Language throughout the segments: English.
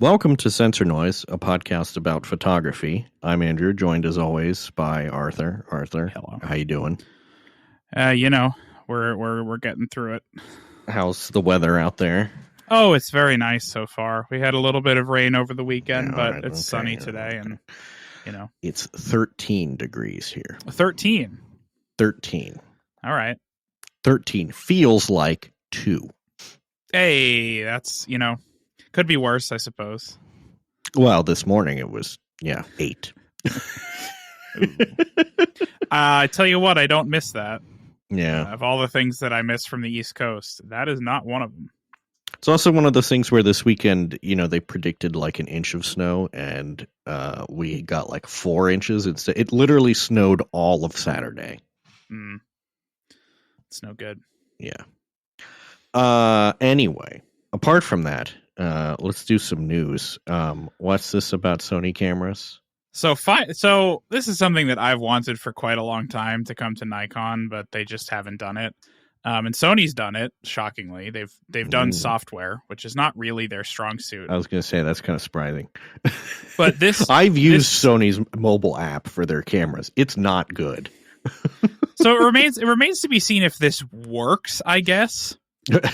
Welcome to Sensor Noise, a podcast about photography. I'm Andrew, joined as always by Arthur. Arthur, hello. How you doing? We're getting through it. How's the weather out there? Oh, it's very nice so far. We had a little bit of rain over the weekend, but it's sunny today, and it's 13 degrees here. 13. 13. All right. 13 feels like 2. Hey, that's could be worse, I suppose. Well, this morning it was 8. I tell you what, I don't miss that. Yeah. Of all the things that I miss from the East Coast, that is not one of them. It's also one of those things where this weekend, they predicted like an inch of snow, and we got like 4 inches. It literally snowed all of Saturday. It's no good. Yeah. Anyway, apart from that, let's do some news. What's this about Sony cameras? So this is something that I've wanted for quite a long time to come to Nikon, but they just haven't done it. And Sony's done it. Shockingly, they've done software, which is not really their strong suit. I was going to say that's kind of surprising. But I've used Sony's mobile app for their cameras. It's not good. So it remains to be seen if this works, I guess.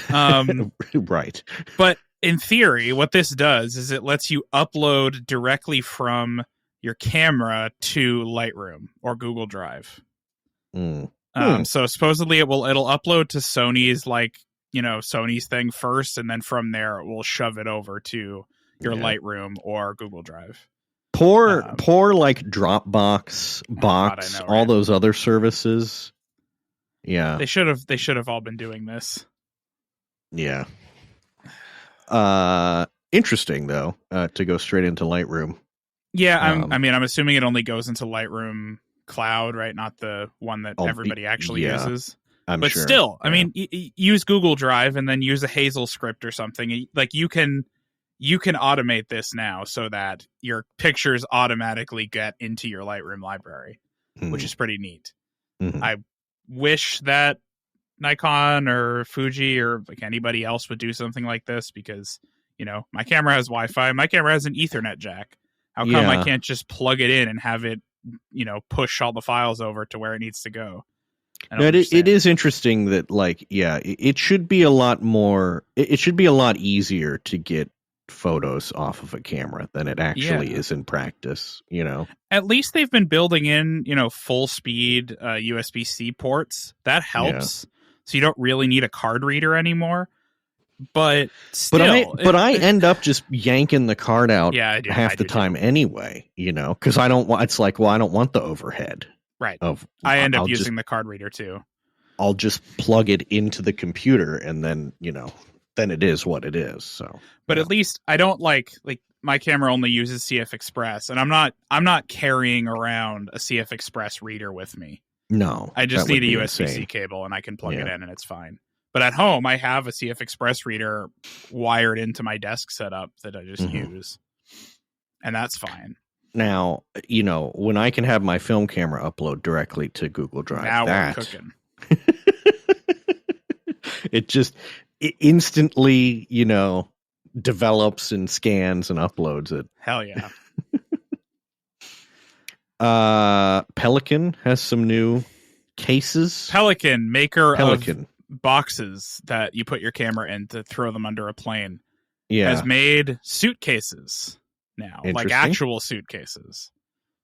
Right. But in theory, what this does is it lets you upload directly from your camera to Lightroom or Google Drive. So supposedly it'll upload to Sony's Sony's thing first, and then from there it will shove it over to your Lightroom or Google Drive. Poor like Dropbox, Box, God, I know, all right? those other services. Yeah. They should have all been doing this. Yeah. Interesting though, to go straight into Lightroom. Yeah, I'm assuming it only goes into Lightroom Cloud, right? Not the one that everybody actually uses. But sure. Still, I mean, use Google Drive and then use a Hazel script or something. Like you can automate this now so that your pictures automatically get into your Lightroom library, which is pretty neat. Mm-hmm. I wish that Nikon or Fuji or like anybody else would do something like this, because my camera has Wi-Fi. My camera has an Ethernet jack. How come I can't just plug it in and have it, push all the files over to where it needs to go? It is interesting that it should be a lot more. It should be a lot easier to get photos off of a camera than it actually is in practice. At least they've been building in full speed USB-C ports. That helps. So you don't really need a card reader anymore. But still, I end up just yanking the card out half the time too. Anyway, because I don't want. It's like, well, I don't want the overhead. Right. I end up using the card reader too. I'll just plug it into the computer, and then then it is what it is. So, but at least I don't like my camera only uses CF Express, and I'm not carrying around a CF Express reader with me. No, I just need a USB-C cable, and I can plug it in, and it's fine. But at home, I have a CF Express reader wired into my desk setup that I just use, and that's fine. Now, when I can have my film camera upload directly to Google Drive, now we're cooking. It instantly, develops and scans and uploads it. Hell yeah. Pelican has some new cases. Pelican, maker of boxes that you put your camera in to throw them under a plane, has made suitcases now, like actual suitcases.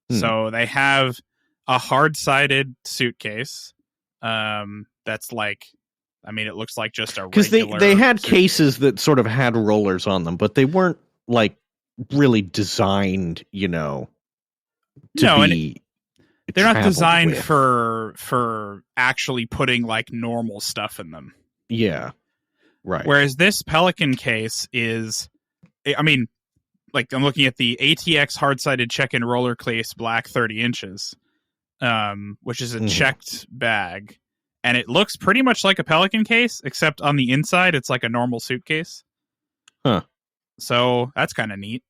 So they have a hard-sided suitcase that's like, I mean, it looks like just a regular. Because they had cases that sort of had rollers on them, but they weren't like really designed, to be. They're not designed for actually putting like normal stuff in them. Yeah, right. Whereas this Pelican case is, I mean, like I'm looking at the ATX hard-sided check-in roller case, black 30 inches, which is a checked bag. And it looks pretty much like a Pelican case, except on the inside, it's like a normal suitcase. Huh. So that's kind of neat.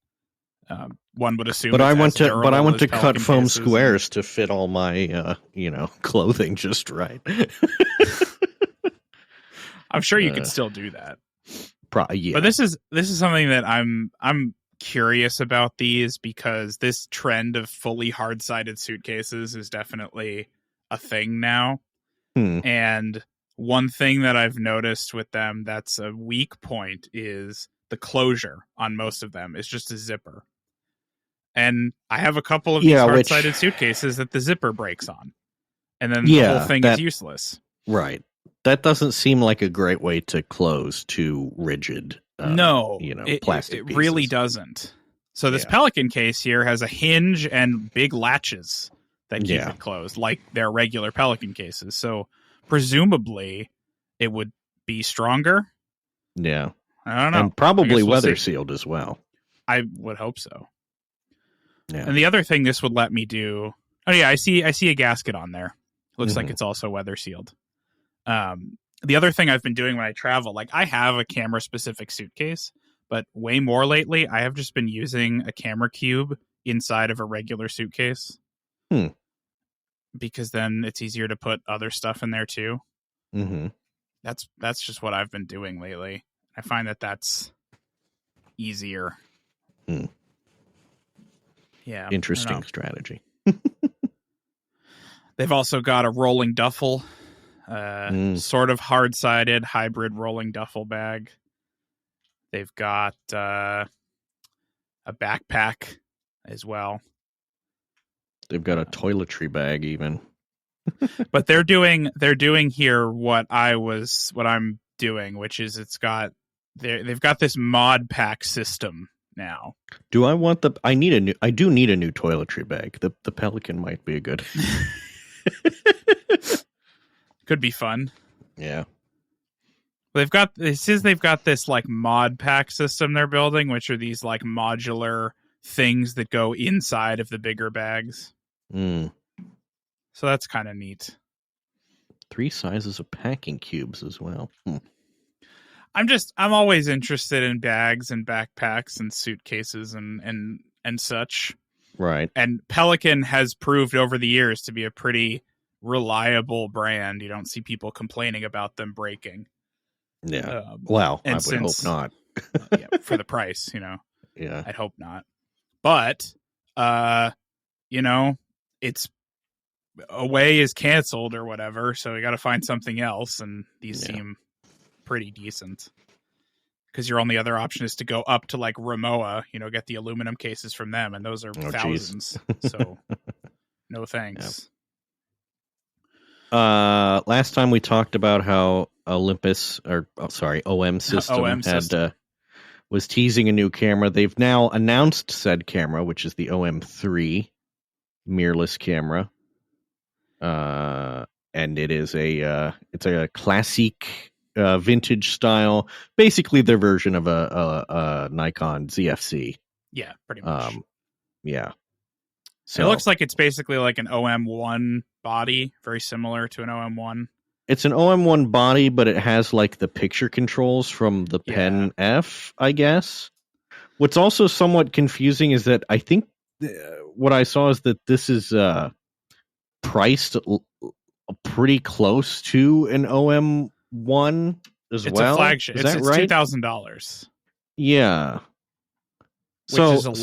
One would assume, but I want to cut foam squares to fit all my, clothing just right. I'm sure you could still do that. Yeah. But this is something that I'm curious about these, because this trend of fully hard-sided suitcases is definitely a thing now. And one thing that I've noticed with them that's a weak point is the closure on most of them is just a zipper. And I have a couple of these hard-sided suitcases that the zipper breaks on. And then the whole thing is useless. Right. That doesn't seem like a great way to close too rigid, plastic it pieces. Really doesn't. So this Pelican case here has a hinge and big latches that keep it closed, like their regular Pelican cases. So presumably it would be stronger. Yeah. I don't know. And probably weather sealed as well. I would hope so. Yeah. And the other thing this would let me do... Oh, yeah, I see a gasket on there. Looks like it's also weather sealed. The other thing I've been doing when I travel, like I have a camera-specific suitcase, but way more lately, I have just been using a camera cube inside of a regular suitcase. Because then it's easier to put other stuff in there too. That's just what I've been doing lately. I find that that's easier. Yeah. Interesting strategy. They've also got a rolling duffel, sort of hard-sided hybrid rolling duffel bag. They've got a backpack as well. They've got a toiletry bag even. But they're doing here what I'm doing, which is they've got this mod pack system now. Do I want I do need a new toiletry bag. The Pelican might be a good. Could be fun. Yeah. They've got this like mod pack system they're building, which are these like modular things that go inside of the bigger bags. So that's kind of neat. 3 sizes of packing cubes as well. I'm always interested in bags and backpacks and suitcases and such. Right. And Pelican has proved over the years to be a pretty reliable brand. You don't see people complaining about them breaking. Yeah. Well, I would hope not. For the price, Yeah. I'd hope not. But, it's Away is canceled or whatever, so we got to find something else. And these seem pretty decent. Because your only other option is to go up to like Rimowa, get the aluminum cases from them, and those are thousands. So, no thanks. Last time we talked about how OM System was teasing a new camera. They've now announced said camera, which is the OM3 mirrorless camera. And it is it's a classic vintage style, basically their version of a Nikon ZFC. Yeah, pretty much. Yeah. So it looks like it's basically like an OM1 body, very similar to an OM1. It's an OM1 body, but it has like the picture controls from the Pen F, I guess. What's also somewhat confusing is that I think what I saw is that this is priced pretty close to an OM1 as well. It's a flagship. Is that it's right? $2,000. Yeah. Which is a lot.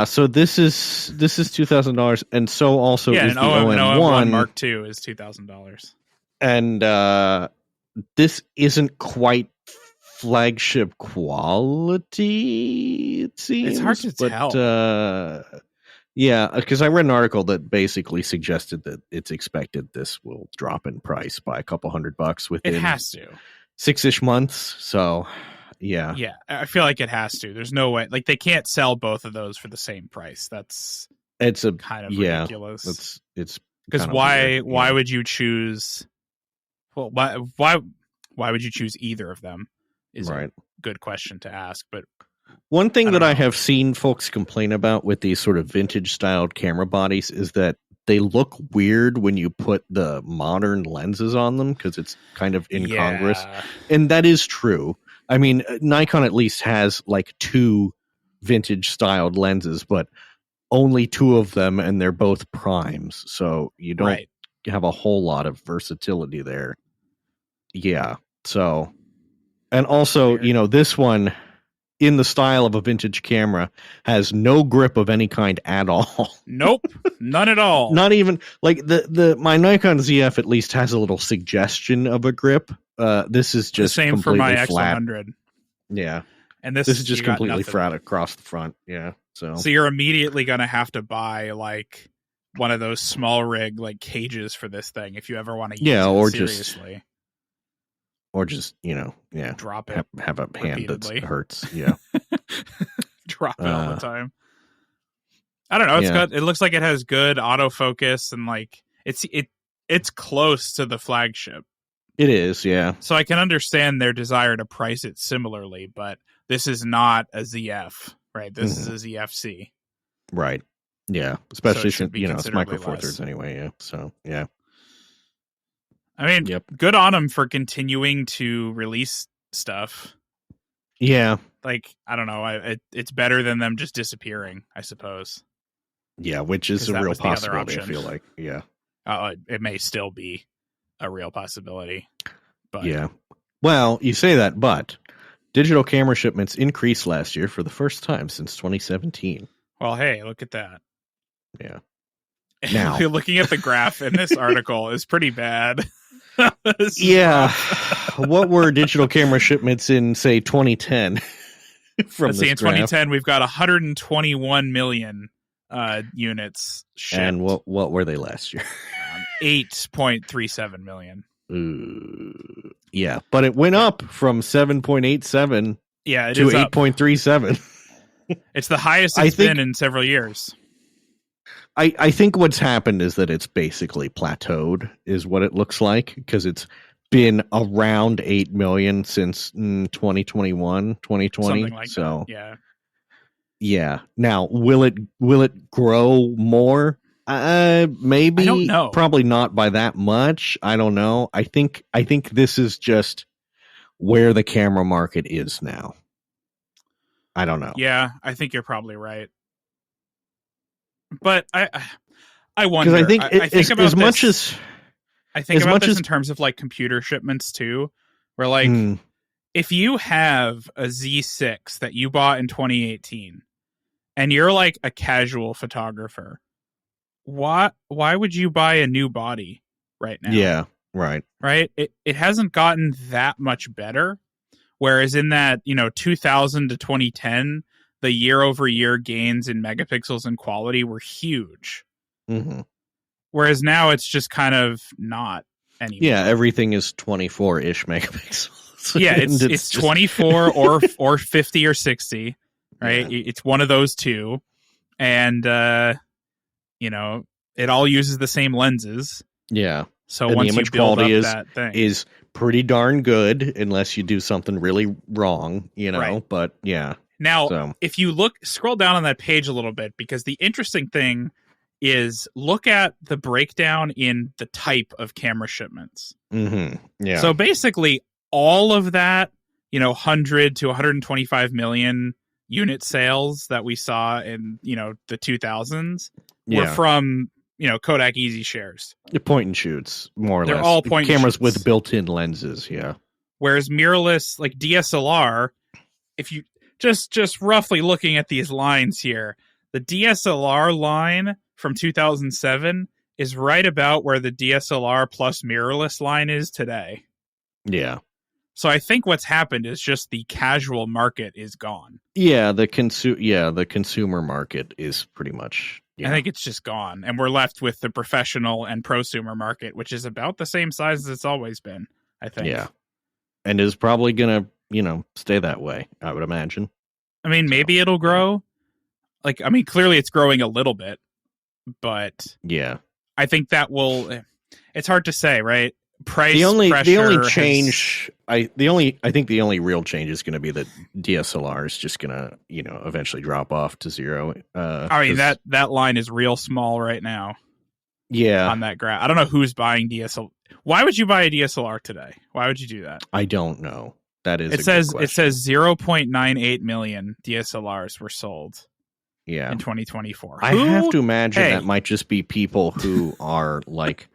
So this is $2,000, and so also is the OM1 Mark II is $2,000. And this isn't quite flagship quality, it seems. It's hard to tell. Yeah, because I read an article that basically suggested that it's expected this will drop in price by a couple $100 within it has to 6-ish months. So, yeah. Yeah, I feel like it has to. There's no way. Like, they can't sell both of those for the same price. It's kind of ridiculous. It's because why would you choose? Well, why would you choose either of them? Is a good question to ask. But one thing that I have seen folks complain about with these sort of vintage styled camera bodies is that they look weird when you put the modern lenses on them because it's kind of incongruous. Yeah. And that is true. I mean, Nikon at least has like 2 vintage styled lenses, but only 2 of them, and they're both primes, so you don't have a whole lot of versatility there. Yeah. So, and also, this one, in the style of a vintage camera, has no grip of any kind at all. Nope, none at all. Not even like my Nikon ZF at least has a little suggestion of a grip. This is just the same for my X100. Yeah, and this is just completely flat across the front. Yeah, so you're immediately gonna have to buy like one of those small rig like cages for this thing if you ever want to use it seriously. Or just, drop it. Have a hand that hurts. Yeah. Drop it all the time. I don't know. It's good. It looks like it has good autofocus and like it's close to the flagship. It is, yeah. So I can understand their desire to price it similarly, but this is not a ZF, right? This is a ZFC. Right. Yeah. Especially since, it's Micro Four Thirds anyway. Yeah. So, yeah. I mean, good on them for continuing to release stuff. Yeah. Like, I don't know. It's better than them just disappearing, I suppose. Yeah, which is a real possibility, I feel like. Yeah. It may still be a real possibility. But yeah. Well, you say that, but digital camera shipments increased last year for the first time since 2017. Well, hey, look at that. Yeah. Now, looking at the graph in this article is pretty bad. Yeah. What were digital camera shipments in, say, 2010? Let's see, in 2010, we've got 121 million units shipped. And what were they last year? 8.37 million. Yeah, but it went up from 7.87 to 8.37. It's the highest it's been in several years. I think what's happened is that it's basically plateaued, is what it looks like, because it's been around 8 million since 2021, 2020. Something like so that. Yeah. Now, will it grow more? Maybe. I don't know. Probably not by that much. I don't know. I think this is just where the camera market is now. I don't know. Yeah, I think you're probably right. But I wonder. Because I think about as much this, as I think about this in terms of like computer shipments too, where like if you have a Z6 that you bought in 2018 and you're like a casual photographer, why would you buy a new body right now? Yeah, right. Right? It hasn't gotten that much better. Whereas in that, 2000 to 2010, the year-over-year gains in megapixels and quality were huge. Mm-hmm. Whereas now it's just kind of not anymore. Yeah, everything is 24-ish megapixels. Yeah, it's 24 or 50 or 60, right? Yeah. It's one of those two. And, it all uses the same lenses. Yeah. So and once the image you build quality up that thing, is pretty darn good unless you do something really wrong, Right. But yeah. Now, if you scroll down on that page a little bit, because the interesting thing is look at the breakdown in the type of camera shipments. Mm-hmm. Yeah. So basically all of that, 100 to 125 million unit sales that we saw in, the 2000s were from, Kodak Easy Shares. The point and shoots, more or They're less. all point cameras shoots. With built-in lenses, yeah. Whereas mirrorless, like DSLR, if you just roughly looking at these lines here, the DSLR line from 2007 is right about where the DSLR plus mirrorless line is today. Yeah. So I think what's happened is just the casual market is gone. Yeah, the consumer market is pretty much. Yeah. I think it's just gone, and we're left with the professional and prosumer market, which is about the same size as it's always been, I think. Yeah, and is probably gonna, stay that way, I would imagine. I mean, maybe it'll grow. Clearly it's growing a little bit, but yeah, I think that will. It's hard to say, right? Price. The only change. I think the only real change is going to be that DSLR is just going to eventually drop off to zero. That line is real small right now. Yeah, on that graph. I don't know who's buying DSLR. Why would you buy a DSLR today? Why would you do that? I don't know. That is. It says 0.98 million DSLRs were sold. Yeah. In 2024. I have to imagine that might just be people who are like,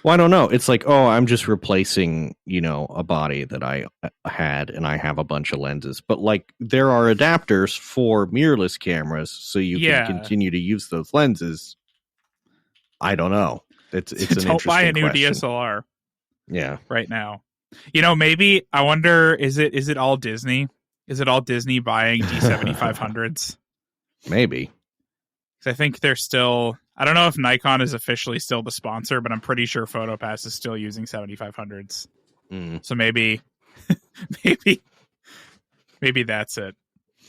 well, I don't know. It's like, oh, I'm just replacing, a body that I had and I have a bunch of lenses. But like there are adapters for mirrorless cameras so you can continue to use those lenses. I don't know. It's an interesting Don't buy a new question. DSLR. Yeah. Right now. Maybe I wonder, is it all Disney? Is it all Disney buying D7500s? Maybe. Because I think they're still... I don't know if Nikon is officially still the sponsor, but I'm pretty sure PhotoPass is still using 7500s. So maybe that's it.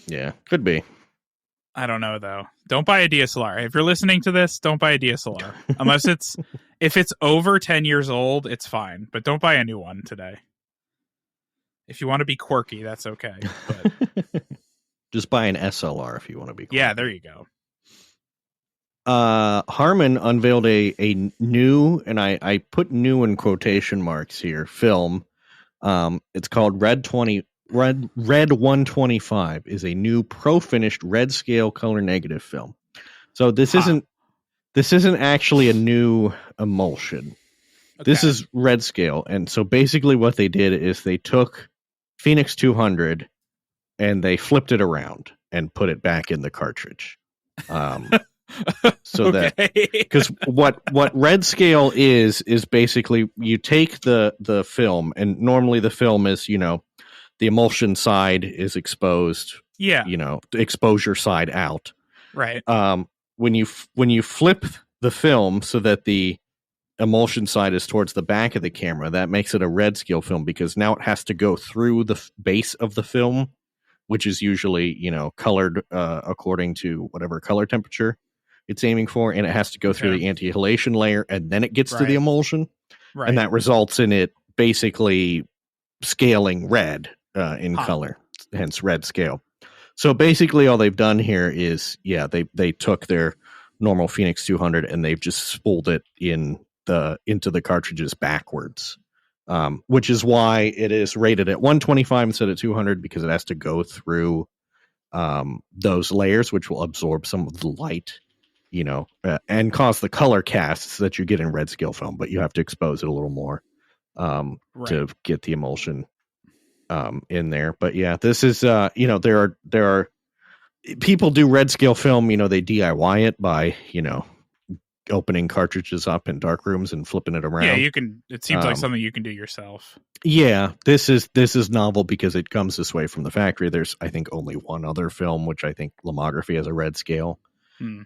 Yeah, could be. I don't know, though. Don't buy a DSLR. If you're listening to this, don't buy a DSLR. Unless if it's over 10 years old, it's fine. But don't buy a new one today. If you want to be quirky, that's okay. But... Just buy an SLR if you want to be quirky. Yeah, there you go. Harman unveiled a new, and I put new in quotation marks here, film. It's called Red 125 is a new pro-finished red scale color negative film. So this isn't actually a new emulsion. Okay. This is red scale. And so basically what they did is they took Phoenix 200 and they flipped it around and put it back in the cartridge. So that, because what red scale is basically you take the film, and normally the film is, the emulsion side is exposed. Yeah. Exposure side out. Right. When you flip the film so that the emulsion side is towards the back of the camera, that makes it a red scale film because now it has to go through the base of the film, which is usually, colored according to whatever color temperature it's aiming for, and it has to go through the anti-halation layer, and then it gets to the emulsion, and that results in it basically scaling red in color, hence red scale. So basically all they've done here is, they took their normal Phoenix 200 and they've just spooled it into the cartridges backwards. Which is why it is rated at 125 instead of 200, because it has to go through those layers, which will absorb some of the light, and cause the color casts that you get in red scale film, but you have to expose it a little more to get the emulsion in there. But yeah, this is there are people do red scale film, they DIY it by opening cartridges up in dark rooms and flipping it around. Yeah, you can. It seems like something you can do yourself. Yeah, this is novel because it comes this way from the factory. There's, I think, only one other film, which I think Lomography has a red scale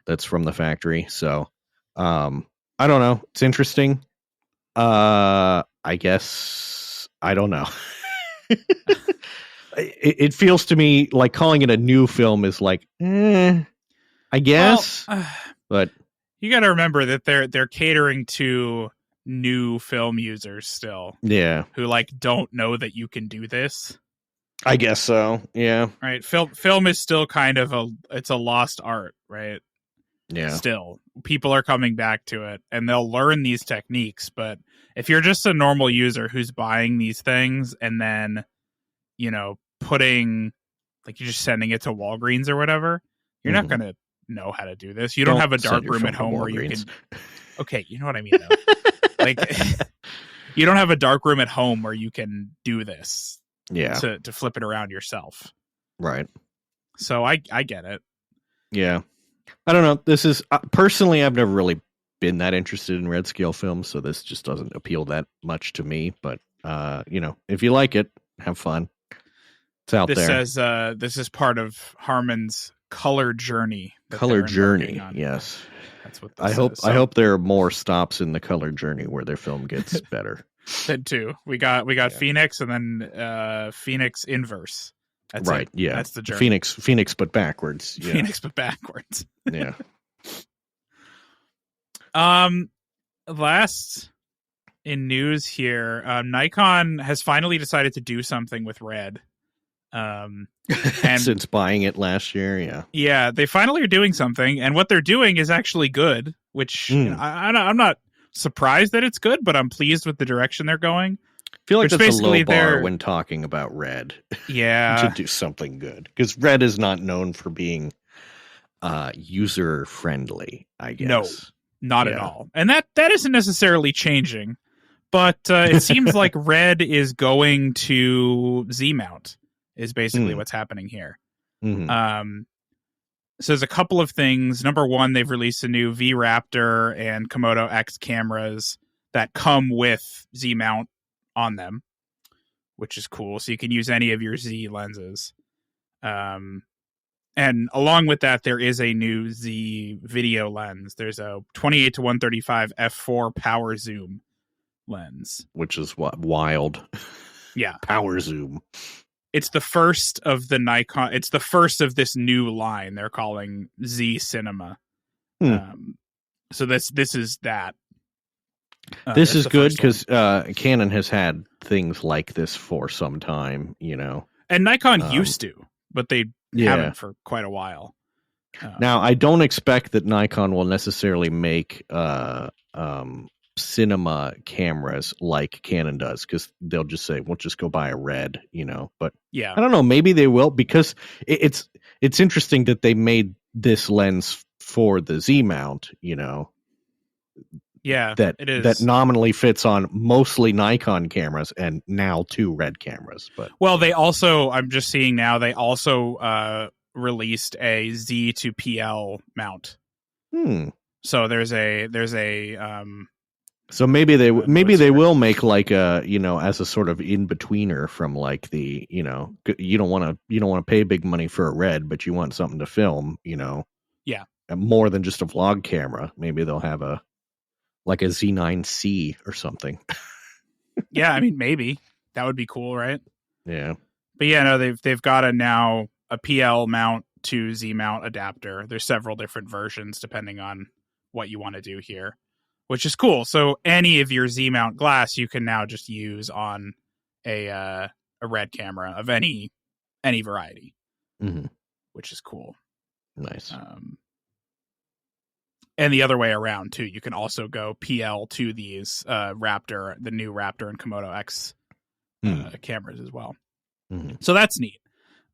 that's from the factory. So, I don't know. It's interesting. I guess I don't know. It feels to me like calling it a new film is like, I guess, but. You got to remember that they're catering to new film users still. Yeah. Who don't know that you can do this. I guess so. Yeah. Right. Film is still kind of it's a lost art, right? Yeah. Still, people are coming back to it and they'll learn these techniques. But if you're just a normal user who's buying these things and then, putting, you're just sending it to Walgreens or whatever, you're not going to know how to do this. You don't have a dark room at home where you can. Okay, you know what I mean, though. You don't have a dark room at home where you can do this. Yeah. To flip it around yourself. Right. So I get it. Yeah. I don't know. This is personally, I've never really been that interested in red scale films, so this just doesn't appeal that much to me. But if you like it, have fun. It's out there. This says this is part of Harman's color journey. Color journey, yes. That's what I hope. I hope there are more stops in the color journey where their film gets better. Then too. We got Phoenix and then Phoenix Inverse. That's right. It. Yeah, that's the journey. Phoenix, but backwards. Yeah. Phoenix, but backwards. Yeah. Last in news here, Nikon has finally decided to do something with RED. And since buying it last year, yeah, they finally are doing something, and what they're doing is actually good. Which I'm not surprised that it's good, but I'm pleased with the direction they're going. feel like that's a low bar when talking about RED. Yeah. To do something good. Because RED is not known for being user-friendly, I guess. No, not at all. And that isn't necessarily changing. But it seems like RED is going to Z-mount, is basically what's happening here. Mm-hmm. So there's a couple of things. Number one, they've released a new V-Raptor and Komodo X cameras that come with Z-mount on them, which is cool. So you can use any of your Z lenses. And along with that, there is a new Z video lens. There's a 28 to 135 f4 power zoom lens, which is wild. Yeah, power zoom. It's the first of the Nikon. It's the first of this new line they're calling Z Cinema. So this is that. This is good because Canon has had things like this for some time, and Nikon used to, but they haven't for quite a while. Now, I don't expect that Nikon will necessarily make cinema cameras like Canon does, because they'll just say, we'll just go buy a RED, but yeah, I don't know, maybe they will, because it's interesting that they made this lens for the Z mount, yeah, that it is. That nominally fits on mostly Nikon cameras and now 2 RED cameras. But they also, I'm just seeing now, they also released a Z to PL mount. So there's a so maybe they will make like a as a sort of in betweener from like the you don't want to pay big money for a RED, but you want something to film yeah, more than just a vlog camera. Maybe they'll have a Z9C or something. Yeah, I mean, maybe that would be cool, right? Yeah, but yeah, no, they've got a PL mount to Z mount adapter. There's several different versions depending on what you want to do here, which is cool. So any of your Z mount glass you can now just use on a RED camera of any variety, which is cool. Nice. And the other way around too. You can also go PL to these the new Raptor and Komodo X cameras as well. So that's neat.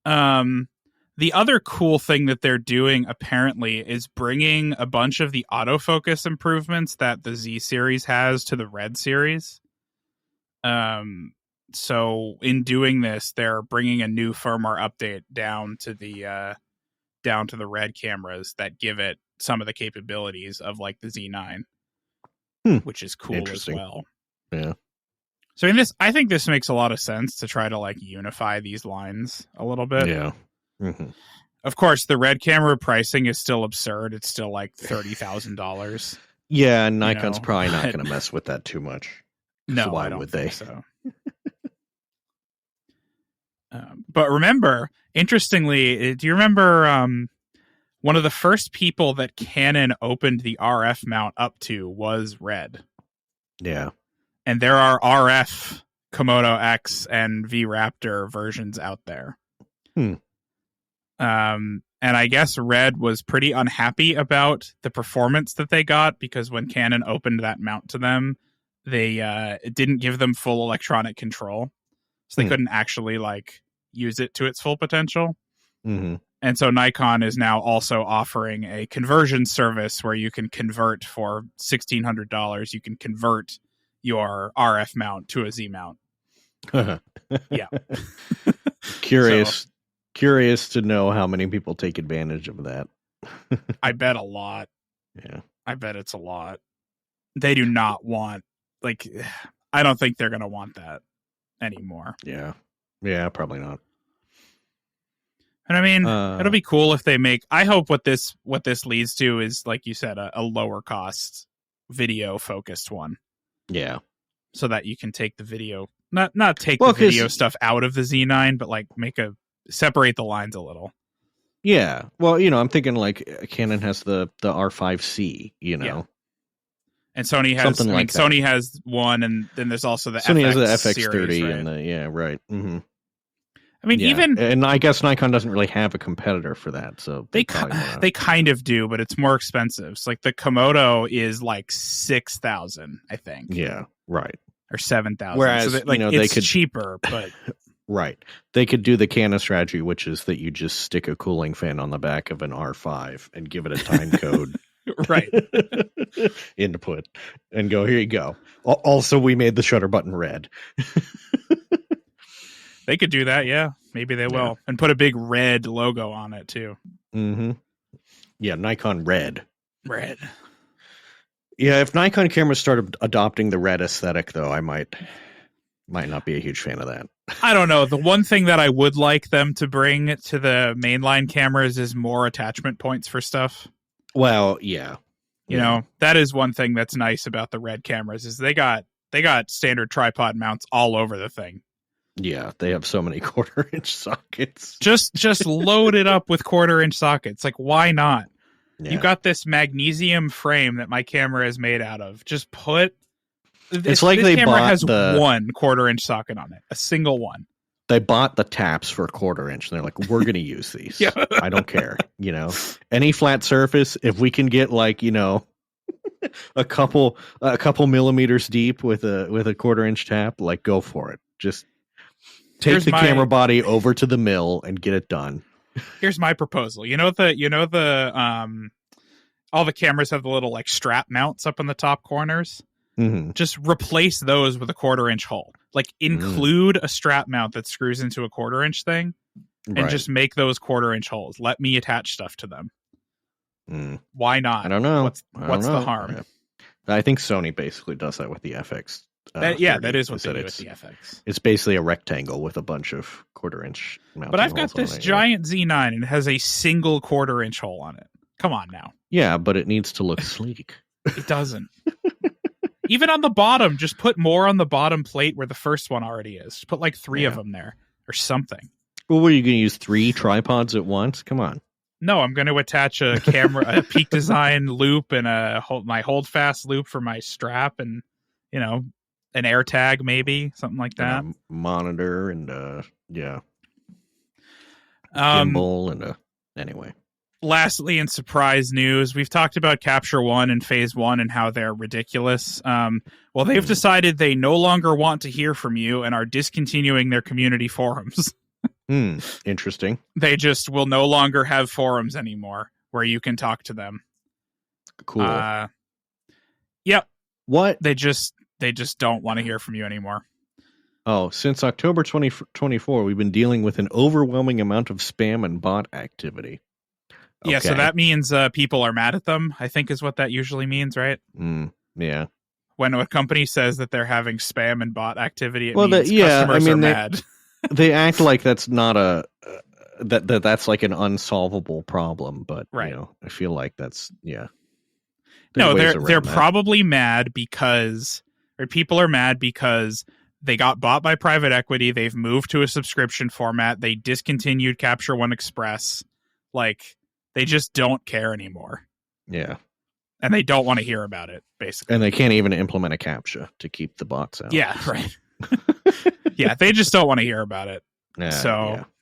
The other cool thing that they're doing apparently is bringing a bunch of the autofocus improvements that the Z series has to the RED series. So in doing this, they're bringing a new firmware update down to the RED cameras that give it some of the capabilities of like the Z9, which is cool as well. Yeah. So I think this makes a lot of sense to try to like unify these lines a little bit. Yeah. Of course, the RED camera pricing is still absurd. It's still like $30,000. Yeah, and Nikon's probably not going to mess with that too much. No, so why I don't would think they? So. But remember, interestingly, do you remember one of the first people that Canon opened the RF mount up to was RED? Yeah. And there are RF Komodo X and V-Raptor versions out there. And I guess RED was pretty unhappy about the performance that they got, because when Canon opened that mount to them, it didn't give them full electronic control. So they couldn't actually like use it to its full potential. And so Nikon is now also offering a conversion service where you can convert for $1,600. You can convert your RF mount to a Z mount. Yeah. Curious to know how many people take advantage of that. I bet a lot. Yeah. I bet it's a lot. They do not want, like, I don't think they're going to want that anymore. Yeah. Yeah, probably not. And I mean, it'll be cool if they make, I hope what this leads to is, like you said, a lower cost video focused one. Yeah. So that you can take the video, not take the video stuff out of the Z9, but like separate the lines a little. Yeah. Well, I'm thinking like Canon has the R5C, Yeah. And Sony has something like that. Sony has one, and then there's also the Sony FX has the FX30 series, right? and right. I mean, even, and I guess Nikon doesn't really have a competitor for that, so they kind of do, but it's more expensive. So like the Komodo is like $6,000, I think. Yeah, right. or 7,000. Whereas, so that, it's cheaper, but right, they could do the Canon strategy, which is that you just stick a cooling fan on the back of an R5 and give it a time code, right, input, and go, here you go. Also, we made the shutter button red. They could do that, yeah. Maybe they will, and put a big red logo on it too. Mm-hmm. Yeah, Nikon RED. Red. Yeah, if Nikon cameras started adopting the red aesthetic, though, I might not be a huge fan of that. I don't know. The one thing that I would like them to bring to the mainline cameras is more attachment points for stuff. Well, yeah. You know, that is one thing that's nice about the RED cameras is they got standard tripod mounts all over the thing. Yeah, they have so many 1/4-inch sockets. Just load it up with 1/4-inch sockets. Like, why not? Yeah. You got this magnesium frame that my camera is made out of. Just put. It's like this they camera bought has the 1 1/4-inch socket on it, a single one. They bought the taps for 1/4-inch, and they're like, "We're going to use these. Yeah. I don't care. You know, any flat surface. If we can get like a couple millimeters deep with a 1/4-inch tap, like go for it. Just take the camera body over to the mill and get it done." Here's my proposal. All the cameras have the little like strap mounts up in the top corners. Mm-hmm. Just replace those with a 1/4-inch hole. Like include a strap mount that screws into a 1/4-inch thing, and just make those 1/4-inch holes. Let me attach stuff to them. Why not? I don't know. What's the harm? Yeah. I think Sony basically does that with the FX. That is what they do with the FX. It's basically a rectangle with a bunch of 1/4-inch mounting. But I've got this giant Z9 and it has a single 1/4-inch hole on it. Come on now. Yeah, but it needs to look sleek. It doesn't. Even on the bottom, just put more on the bottom plate where the first one already is. Just put like 3 of them there or something. Well, what are you going to use? 3 tripods at once? Come on. No, I'm going to attach a camera, a Peak Design loop, and my hold fast loop for my strap, and an air tag, maybe something like that. And a monitor and gimbal and anyway. Lastly, in surprise news, we've talked about Capture One and Phase One and how they're ridiculous. Well, they've decided they no longer want to hear from you and are discontinuing their community forums. Interesting. They just will no longer have forums anymore where you can talk to them. Cool. Yep. What? They just don't want to hear from you anymore. Oh, since October 2024, we've been dealing with an overwhelming amount of spam and bot activity. Okay. Yeah, so that means people are mad at them, I think is what that usually means, right? Yeah. When a company says that they're having spam and bot activity, it means customers are mad. They act like that's not that's like an unsolvable problem, but right. I feel like that's No, they're probably mad because people are mad because they got bought by private equity, they've moved to a subscription format, they discontinued Capture One Express, like they just don't care anymore. Yeah. And they don't want to hear about it, basically. And they can't even implement a CAPTCHA to keep the bots out. Yeah, right. Yeah, they just don't want to hear about it.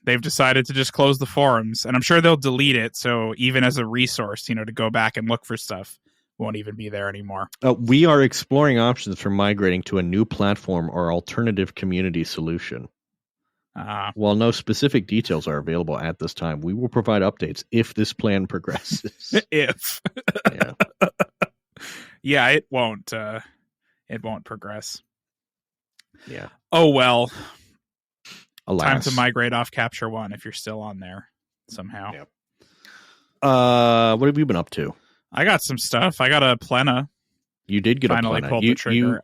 They've decided to just close the forums. And I'm sure they'll delete it. So even as a resource, to go back and look for stuff won't even be there anymore. We are exploring options for migrating to a new platform or alternative community solution. While no specific details are available at this time, we will provide updates if this plan progresses. If. Yeah. Yeah, it won't progress. Yeah. Oh, well. Alas. Time to migrate off Capture One if you're still on there somehow. Yep. What have you been up to? I got some stuff. I got a Plena. You did get finally a Plena. Pulled the trigger.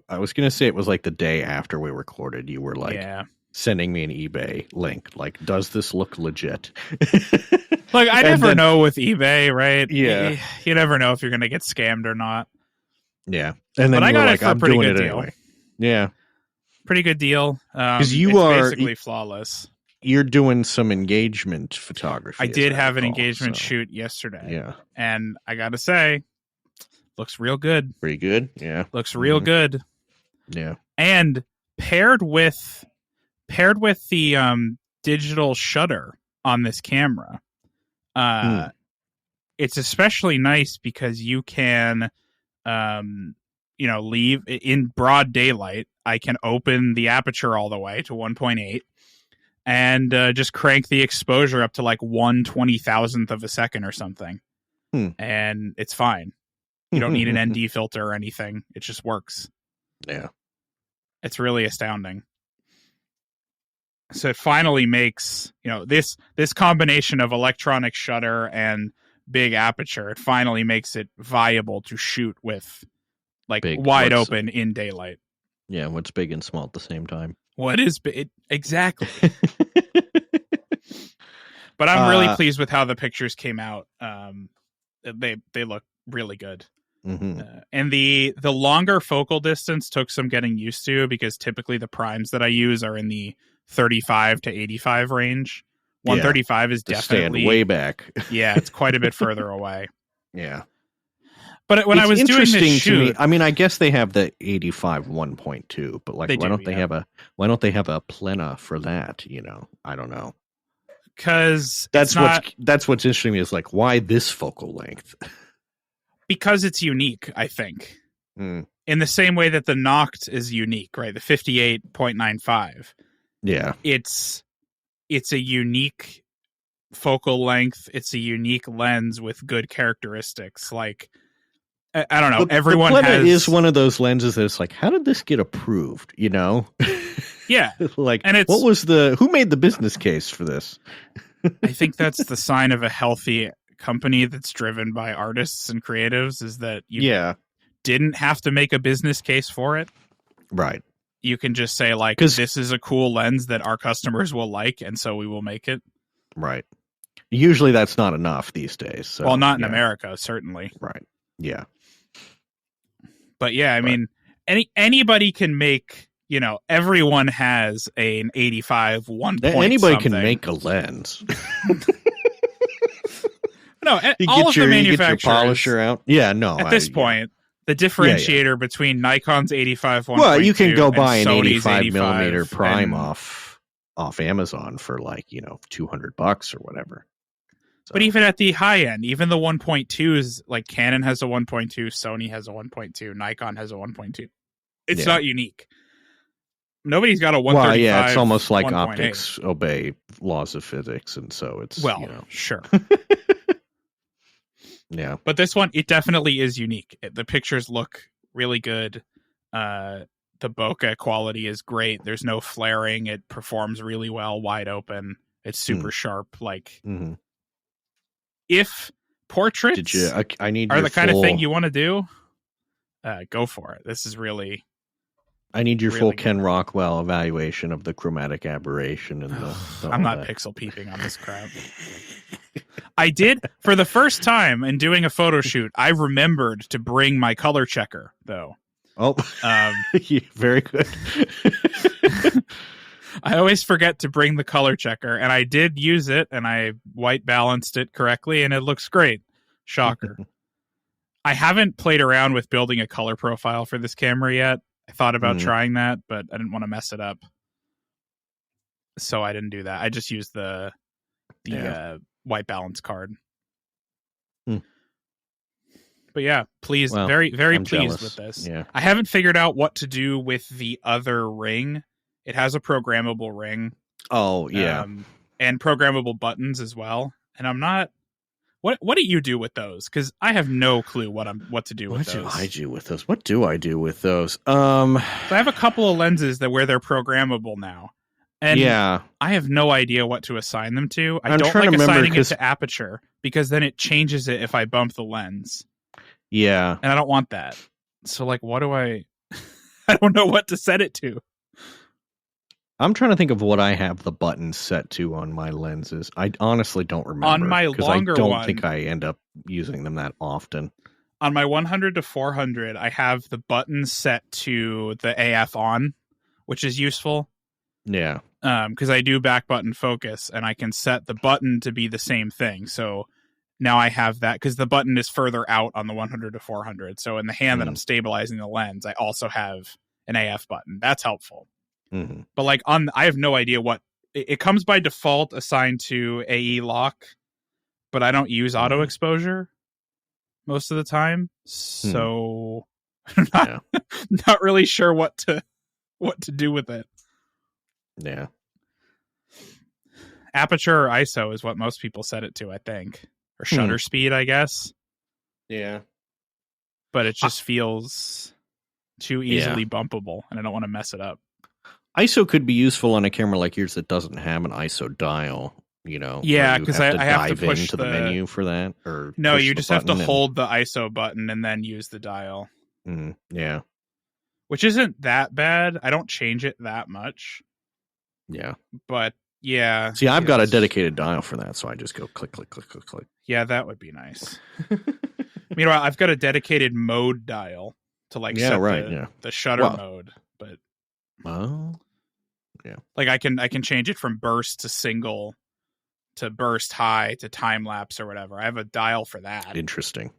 I was going to say it was like the day after we recorded. You were like sending me an eBay link. Like, does this look legit? Like, I never know with eBay, right? Yeah. You never know if you're going to get scammed or not. Yeah. And then I got it for a I'm pretty doing good it deal. anyway. Yeah. Pretty good deal. Because it's basically flawless. You're doing some engagement photography. I did have an engagement shoot yesterday. Yeah. And I got to say, looks real good. Pretty good. Yeah. Looks real good. Yeah. And paired with the digital shutter on this camera, it's especially nice because you can leave in broad daylight, I can open the aperture all the way to 1.8 and just crank the exposure up to like 1/20,000th of a second or something. And it's fine. You don't need an ND filter or anything. It just works. Yeah. It's really astounding. So it finally makes, this combination of electronic shutter and big aperture, it finally makes it viable to shoot with like wide open in daylight. Yeah, what's big and small at the same time. What is big? Exactly. But I'm really pleased with how the pictures came out. They look really good. Mm-hmm. And the longer focal distance took some getting used to, because typically the primes that I use are in the 35 to 85 range. 135 is definitely way back. Yeah, it's quite a bit further away. Yeah. But when I was doing this shoot, to me, I mean, I guess they have the 85 1.2, but like, why don't they have a plena for that? I don't know. Because that's what's interesting to me is like, why this focal length? Because it's unique, I think. In the same way that the Noct is unique, right? The 58.95. Yeah. It's a unique focal length. It's a unique lens with good characteristics. Like, I don't know. Everyone is one of those lenses that's like, how did this get approved? Yeah. Like, and who made the business case for this? I think that's the sign of a healthy company that's driven by artists and creatives, is that you didn't have to make a business case for it. Right. You can just say, like, this is a cool lens that our customers will like, and so we will make it. Right. Usually that's not enough these days. So, well, not in America, certainly. Right. Yeah. But yeah, I mean, anybody can make, everyone has an 85 1 point Anybody something. can make a lens. No, all of the manufacturers. You get your polisher out. Yeah, no. At this point, the differentiator between Nikon's 85 1.2 well, you can go buy an Sony's 85 millimeter prime off Amazon for like, $200 or whatever. So. But even at the high end, even the 1.2s, like Canon has a 1.2, Sony has a 1.2, Nikon has a 1.2. It's not unique. Nobody's got a 135. Well, yeah, it's almost like 1.8. Optics obey laws of physics, and so it's sure. Yeah. But this one, it definitely is unique. The pictures look really good. The bokeh quality is great. There's no flaring. It performs really well wide open. It's super sharp. Like, if portraits are the kind of thing you want to do, go for it. This is really... I need your full Ken Rockwell evaluation of the chromatic aberration and the I'm not pixel peeping on this crap. I did, for the first time in doing a photo shoot, I remembered to bring my color checker, though. Oh, very good. I always forget to bring the color checker, and I did use it, and I white balanced it correctly, and it looks great. Shocker. I haven't played around with building a color profile for this camera yet. I thought about trying that, but I didn't want to mess it up. So I didn't do that. I just used the white balance card. But yeah, pleased. Well, very, very I'm pleased jealous. With this. Yeah. I haven't figured out what to do with the other ring. It has a programmable ring. Oh, yeah. And programmable buttons as well. And I'm not... What do you do with those? Because I have no clue what to do with those. What do I do with those? What do I do with those? So I have a couple of lenses where they're programmable now. And I have no idea what to assign them to. I don't like assigning it to aperture, because then it changes it if I bump the lens. Yeah. And I don't want that. So, like, what do I... I don't know what to set it to. I'm trying to think of what I have the buttons set to on my lenses. I honestly don't remember. On my longer one, I don't think I end up using them that often. On my 100 to 400, I have the buttons set to the AF on, which is useful. Yeah. Because I do back button focus, and I can set the button to be the same thing. So now I have that, because the button is further out on the 100 to 400. So in the hand that I'm stabilizing the lens, I also have an AF button. That's helpful. Mm-hmm. But like I have no idea what it comes by default assigned to AE lock, but I don't use auto exposure most of the time. So Not really sure what to do with it. Yeah. Aperture or ISO is what most people set it to, I think. Or shutter speed, I guess. Yeah. But it just feels too easily bumpable, and I don't want to mess it up. ISO could be useful on a camera like yours that doesn't have an ISO dial, you know. Yeah, because I have to push into the menu for that. Or no, you just have to hold the ISO button and then use the dial. Yeah. Which isn't that bad. I don't change it that much. Yeah. But yeah. See, I've got a dedicated dial for that, so I just go click, click, click, click, click. Yeah, that would be nice. Meanwhile, I've got a dedicated mode dial to set the shutter mode, but like I can change it from burst to single to burst high to time lapse or whatever. I have a dial for that. Interesting.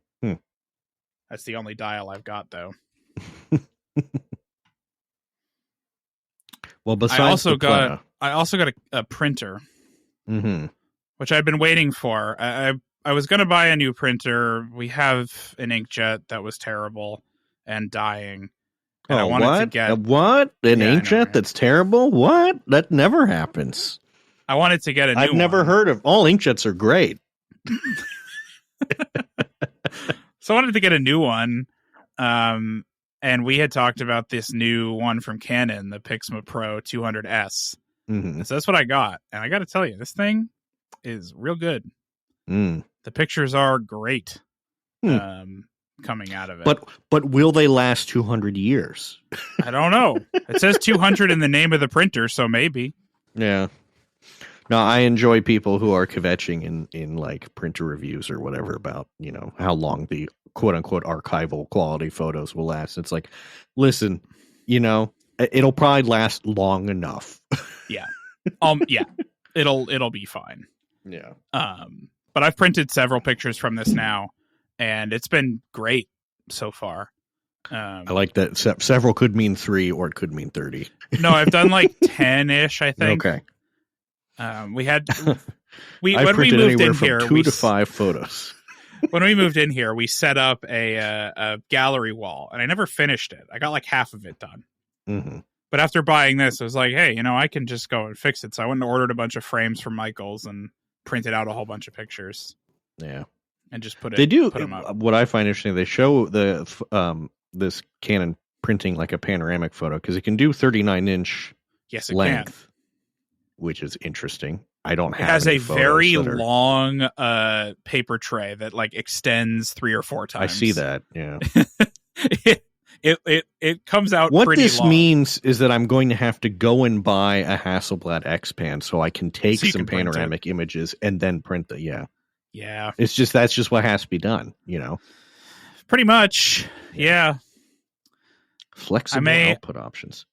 That's the only dial I've got, though. Well, besides I also got a printer, which I've been waiting for. I was going to buy a new printer. We have an inkjet that was terrible and dying. And I wanted to get an inkjet that's terrible? What? That never happens. I wanted to get a new I've never heard of. All inkjets are great. So I wanted to get a new one. And we had talked about this new one from Canon, the Pixma Pro 200S. So that's what I got. And I got to tell you, this thing is real good. The pictures are great coming out of it. But will they last 200 years? I don't know. It says 200 in the name of the printer, so maybe. Yeah. No, I enjoy people who are kvetching in like printer reviews or whatever about, you know, how long the quote unquote archival quality photos will last. It's like, listen, you know, it'll probably last long enough. Yeah. Yeah. It'll be fine. Yeah. But I've printed several pictures from this now, and it's been great so far. I like that. Several could mean 3 or it could mean 30. No, I've done like 10-ish, I think. Okay. When we moved anywhere in from here, 2 to 5 photos. When we moved in here, we set up a gallery wall, and I never finished it. I got like half of it done. But after buying this, I was like, hey, you know, I can just go and fix it. So I went and ordered a bunch of frames from Michael's and printed out a whole bunch of pictures. Yeah. And just put them up. What I find interesting, they show this Canon printing like a panoramic photo because it can do 39-inch length, which is interesting. I don't have. It has a very long paper tray that like extends 3 or 4 times. I see that. Yeah. It comes out. What pretty this long. means is that I'm going to have to go and buy a Hasselblad X-Pan so I can take some panoramic images and then print the Yeah. That's just what has to be done, you know. Pretty much. Yeah. Flexible output options.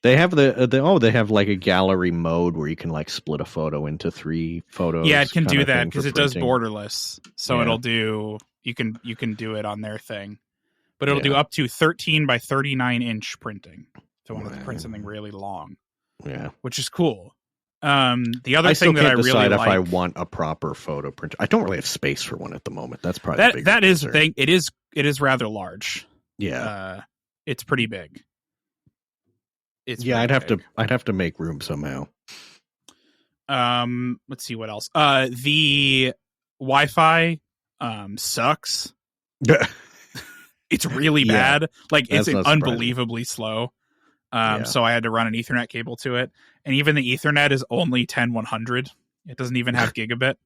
They have they have like a gallery mode where you can like split a photo into 3 photos. Yeah, it can do that because it does borderless. So it'll do you can do it on their thing. But it'll do up to 13 by 39 inch printing. So I want to print something really long. Yeah. Which is cool. The other thing that I really like, if I want a proper photo printer. I don't really have space for one at the moment. That's probably the that is the thing. It is rather large. Yeah. It's pretty big. I'd have to make room somehow. Let's see what else. The Wi-Fi sucks. It's really bad. Like it's unbelievably slow. So I had to run an Ethernet cable to it, and even the Ethernet is only 10/100. It doesn't even have gigabit.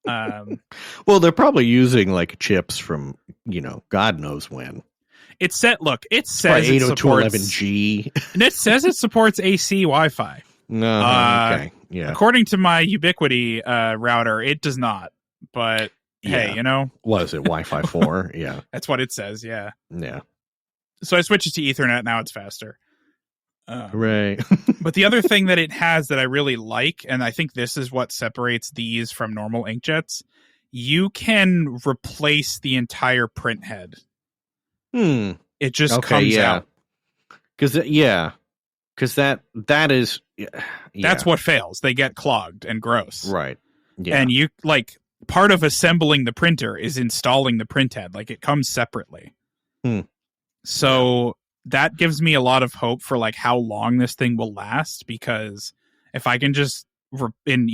Well, they're probably using like chips from God knows when. It says it supports 802.11g, and it says it supports AC Wi-Fi. Okay, yeah. According to my Ubiquiti router, it does not. But hey, what is it? Wi-Fi 4? Yeah, that's what it says. Yeah. So I switched it to Ethernet. Now it's faster. Right. But the other thing that it has that I really like, and I think this is what separates these from normal inkjets, you can replace the entire print head. It just comes out. Because that is... That's what fails. They get clogged and gross. Right. Yeah. And you, like, part of assembling the printer is installing the print head. Like, it comes separately. So that gives me a lot of hope for like how long this thing will last, because if I can just in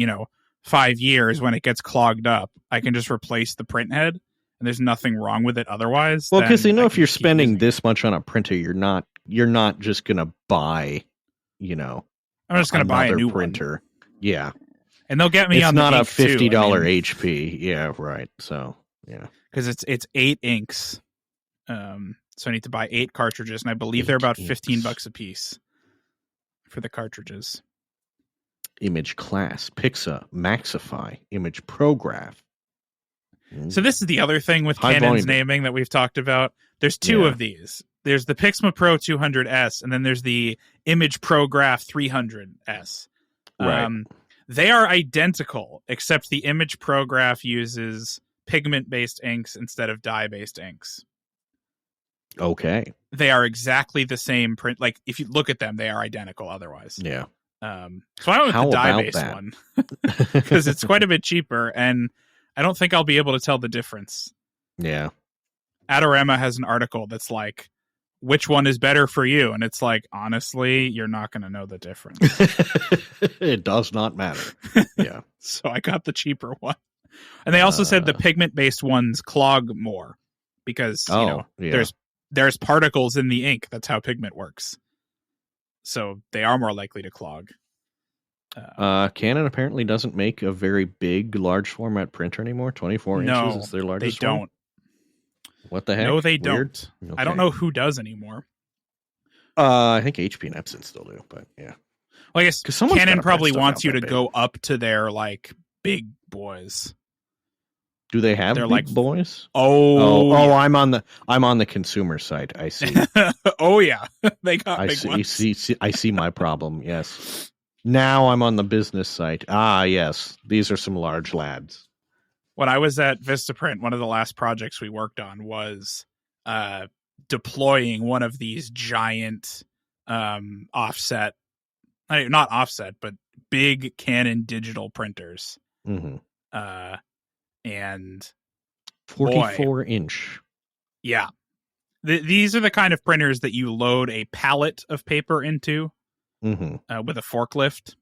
5 years when it gets clogged up, I can just replace the print head and there's nothing wrong with it otherwise. Well, because if you're spending this much on a printer, you're not just gonna buy, I'm just gonna buy a new printer. One. Yeah. And they'll get me on not the a $50 HP. Yeah, right. So yeah. Because it's 8 inks. So I need to buy 8 cartridges, and I believe they're about $15 a piece for the cartridges. Image class, Pixa, Maxify, Image Prograph. So this is the other thing with Canon's naming that we've talked about. There's 2 of these. There's the Pixma Pro 200S, and then there's the Image Prograph 300S. Right. They are identical, except the Image Prograph uses pigment-based inks instead of dye-based inks. Okay. They are exactly the same print. Like, if you look at them, they are identical otherwise. Yeah. So I went with the dye-based one because it's quite a bit cheaper, and I don't think I'll be able to tell the difference. Yeah. Adorama has an article that's like, which one is better for you? And it's like, honestly, you're not going to know the difference. It does not matter. Yeah. So I got the cheaper one. And they also said the pigment-based ones clog more because, there's particles in the ink. That's how pigment works. So they are more likely to clog. Canon apparently doesn't make a very big, large format printer anymore. 24 inches is their largest one. They don't. What the heck? No, they don't. Okay. I don't know who does anymore. I think HP and Epson still do, but yeah. Well, I guess Canon probably wants you to go up to their like big boys. Do they have big boys? Oh, I'm on the consumer site. I see. Oh yeah, they got big ones. I see my problem. Yes. Now I'm on the business site. Ah, yes. These are some large lads. When I was at Vistaprint, one of the last projects we worked on was deploying one of these giant offset, not offset, but big Canon digital printers. Mm-hmm. And 44-inch. Yeah. These are the kind of printers that you load a pallet of paper into with a forklift.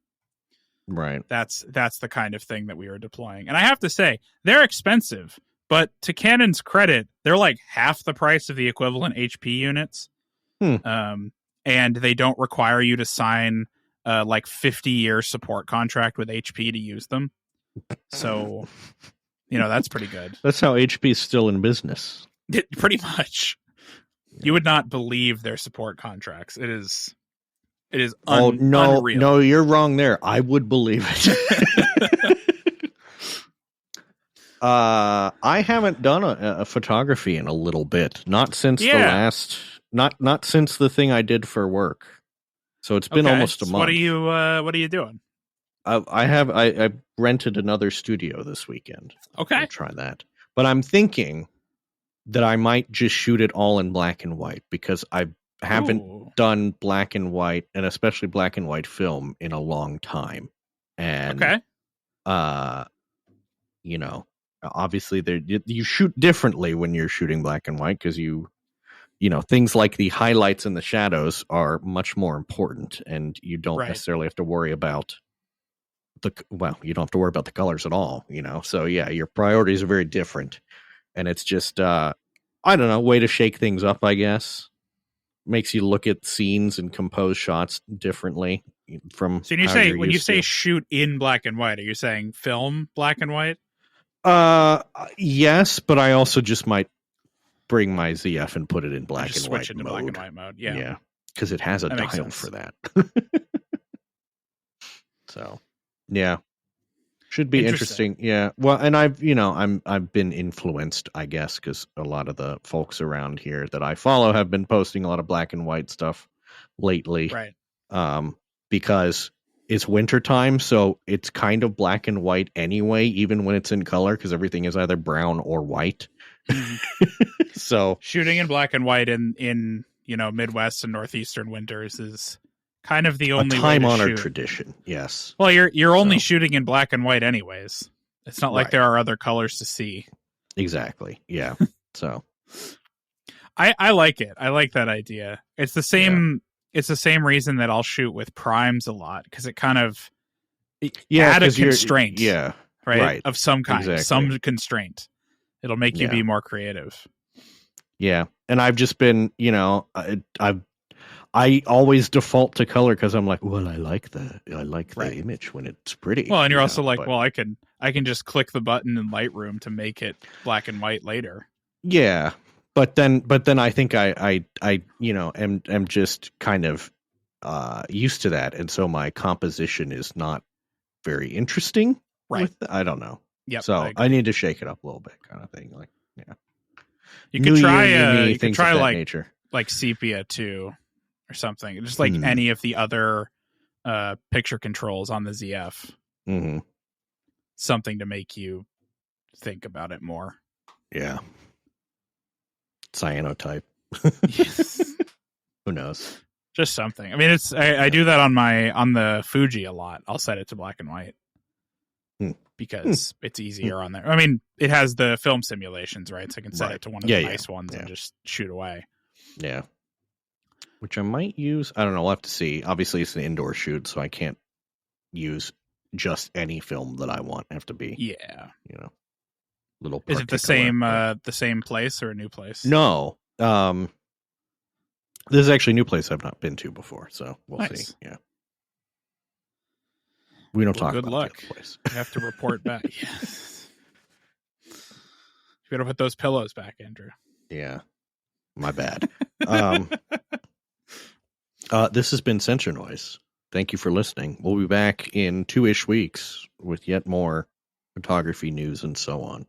Right. That's the kind of thing that we were deploying. And I have to say, they're expensive, but to Canon's credit, they're like half the price of the equivalent HP units. And they don't require you to sign like 50-year support contract with HP to use them. So, that's pretty good. That's how HP is still in business. Pretty much. You would not believe their support contracts. It is unreal. No, you're wrong there. I would believe it. I haven't done a photography in a little bit. Not since the last, not since the thing I did for work. So it's been almost a month. What are you doing? I rented another studio this weekend. Okay. I'll try that. But I'm thinking that I might just shoot it all in black and white because I haven't done black and white, and especially black and white film, in a long time. And obviously you shoot differently when you're shooting black and white because things like the highlights and the shadows are much more important, and you don't necessarily have to worry about you don't have to worry about the colors at all, So yeah, your priorities are very different, and it's just I don't know, way to shake things up, I guess. Makes you look at scenes and compose shots differently from. So when you say shoot in black and white, are you saying film black and white? Yes, but I also just might bring my ZF and put it in black and white mode. Black and white mode. Yeah, because it has a dial for that. So, yeah, should be interesting. Yeah, well, and I've been influenced, I guess, because a lot of the folks around here that I follow have been posting a lot of black and white stuff lately, right? Because it's wintertime, so it's kind of black and white anyway, even when it's in color, because everything is either brown or white. So shooting in black and white in Midwest and Northeastern winters is kind of the only time-honored tradition. Yes. Well, you're only shooting in black and white anyways. It's not like there are other colors to see. Exactly. Yeah. So I like it. I like that idea. It's the same. Yeah. It's the same reason that I'll shoot with primes a lot, because it kind of add a constraint. Right. Of some kind, some constraint. It'll make you be more creative. Yeah, and I've just been, I always default to color because I'm like, well, I like the image when it's pretty. Well, and you're also like, well, I can just click the button in Lightroom to make it black and white later. Yeah, but then I think I am just kind of used to that, and so my composition is not very interesting. Right. I don't know. Yep, so I need to shake it up a little bit, kind of thing. Like, yeah. You could try like nature. Like sepia too, or something. Just like any of the other picture controls on the ZF. Mm-hmm. Something to make you think about it more. Yeah. Cyanotype. Yes. Who knows? Just something. I mean, I do that on the Fuji a lot. I'll set it to black and white. Because it's easier on there. I mean, it has the film simulations, right? So I can set it to one of the nice ones and just shoot away. Yeah. Which I might use. I don't know. We'll have to see. Obviously, it's an indoor shoot, so I can't use just any film that I want. I have to be, little. Is it the same place or a new place? No. This is actually a new place I've not been to before, so we'll see. Yeah. We don't talk good about luck. The other place. You have to report back. Yes. You better put those pillows back, Andrew. Yeah. My bad. This has been Sensor Noise. Thank you for listening. We'll be back in 2-ish weeks with yet more photography news and so on.